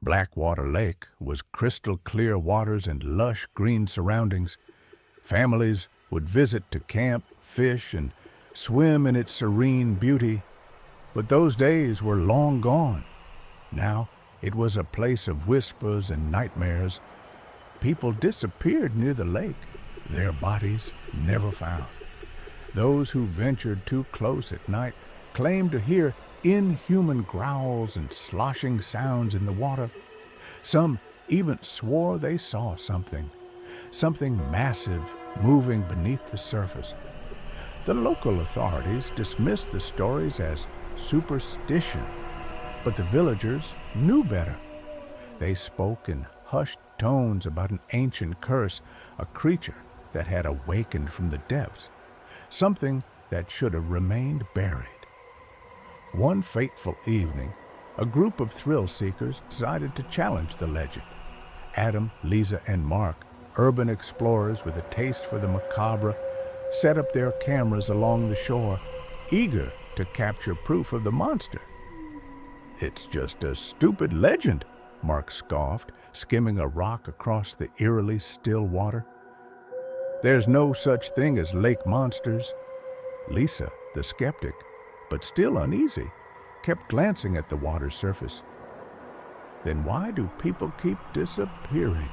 Blackwater Lake was crystal clear waters and lush green surroundings. Families would visit to camp, fish, and swim in its serene beauty. But those days were long gone. Now it was a place of whispers and nightmares. People disappeared near the lake, their bodies never found. Those who ventured too close at night claimed to hear inhuman growls and sloshing sounds in the water. Some even swore they saw something massive moving beneath the surface. The local authorities dismissed the stories as superstition, but the villagers knew better. They spoke in hushed tones about an ancient curse, a creature that had awakened from the depths, something that should have remained buried. One fateful evening, a group of thrill-seekers decided to challenge the legend. Adam, Lisa, and Mark, urban explorers with a taste for the macabre, set up their cameras along the shore, eager to capture proof of the monster. "It's just a stupid legend," Mark scoffed, skimming a rock across the eerily still water. "There's no such thing as lake monsters." Lisa, the skeptic, but still uneasy, kept glancing at the water's surface. "Then why do people keep disappearing?"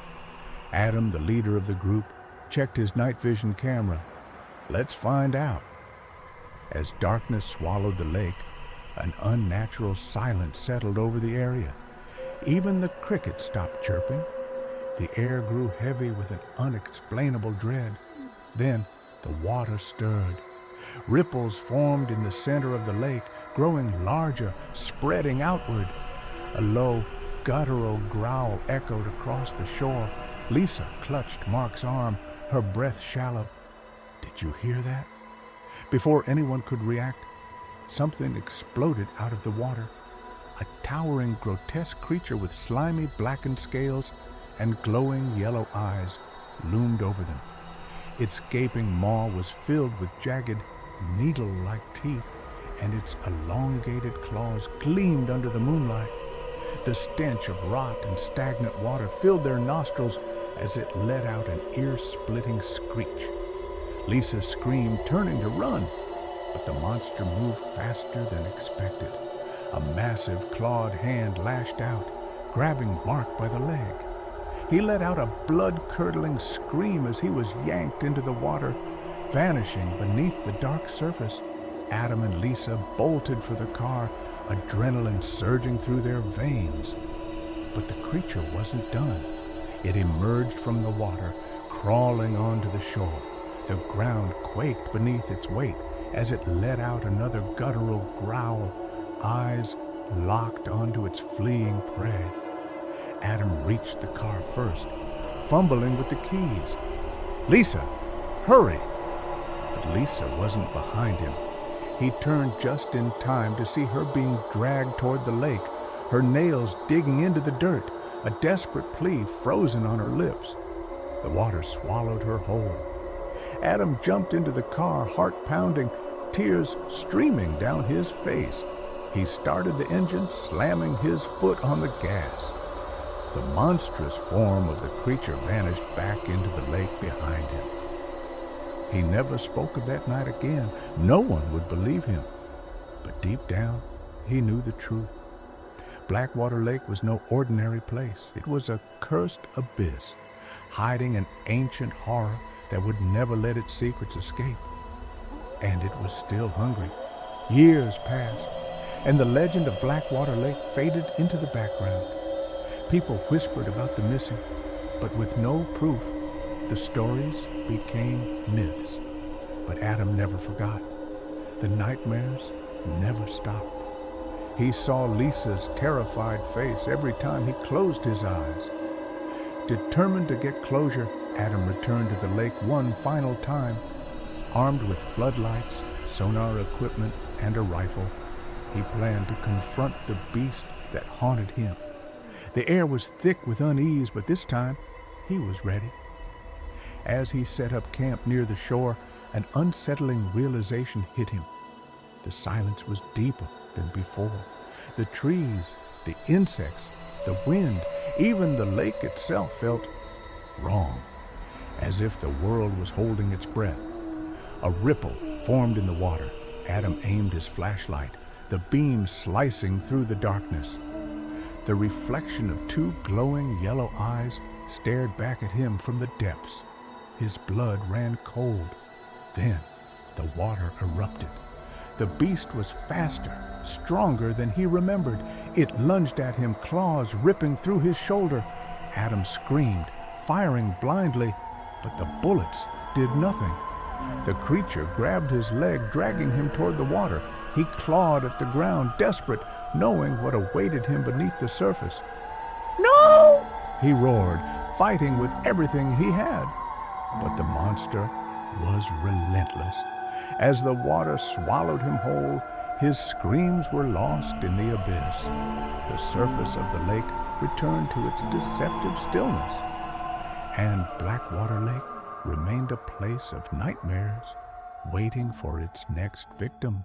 Adam, the leader of the group, checked his night vision camera. "Let's find out." As darkness swallowed the lake, an unnatural silence settled over the area. Even the crickets stopped chirping. The air grew heavy with an unexplainable dread. Then the water stirred. Ripples formed in the center of the lake, growing larger, spreading outward. A low, guttural growl echoed across the shore. Lisa clutched Mark's arm, her breath shallow. "Did you hear that?" Before anyone could react, something exploded out of the water. A towering, grotesque creature with slimy, blackened scales and glowing yellow eyes loomed over them. Its gaping maw was filled with jagged, needle-like teeth, and its elongated claws gleamed under the moonlight. The stench of rot and stagnant water filled their nostrils as it let out an ear-splitting screech. Lisa screamed, turning to run, but the monster moved faster than expected. A massive clawed hand lashed out, grabbing Mark by the leg. He let out a blood-curdling scream as he was yanked into the water, vanishing beneath the dark surface. Adam and Lisa bolted for the car, adrenaline surging through their veins. But the creature wasn't done. It emerged from the water, crawling onto the shore. The ground quaked beneath its weight as it let out another guttural growl, eyes locked onto its fleeing prey. Adam reached the car first, fumbling with the keys. "Lisa, hurry!" But Lisa wasn't behind him. He turned just in time to see her being dragged toward the lake, her nails digging into the dirt, a desperate plea frozen on her lips. The water swallowed her whole. Adam jumped into the car, heart pounding, tears streaming down his face. He started the engine, slamming his foot on the gas. The monstrous form of the creature vanished back into the lake behind him. He never spoke of that night again. No one would believe him. But deep down, he knew the truth. Blackwater Lake was no ordinary place. It was a cursed abyss, hiding an ancient horror that would never let its secrets escape. And it was still hungry. Years passed, and the legend of Blackwater Lake faded into the background. People whispered about the missing, but with no proof, the stories became myths. But Adam never forgot. The nightmares never stopped. He saw Lisa's terrified face every time he closed his eyes. Determined to get closure, Adam returned to the lake one final time. Armed with floodlights, sonar equipment, and a rifle, he planned to confront the beast that haunted him. The air was thick with unease, but this time he was ready. As he set up camp near the shore, an unsettling realization hit him. The silence was deeper than before. The trees, the insects, the wind, even the lake itself felt wrong, as if the world was holding its breath. A ripple formed in the water. Adam aimed his flashlight, the beam slicing through the darkness. The reflection of two glowing yellow eyes stared back at him from the depths. His blood ran cold. Then the water erupted. The beast was faster, stronger than he remembered. It lunged at him, claws ripping through his shoulder. Adam screamed, firing blindly, but the bullets did nothing. The creature grabbed his leg, dragging him toward the water. He clawed at the ground, desperate, knowing what awaited him beneath the surface. "No!" he roared, fighting with everything he had. But the monster was relentless. As the water swallowed him whole, his screams were lost in the abyss. The surface of the lake returned to its deceptive stillness, and Blackwater Lake remained a place of nightmares, waiting for its next victim.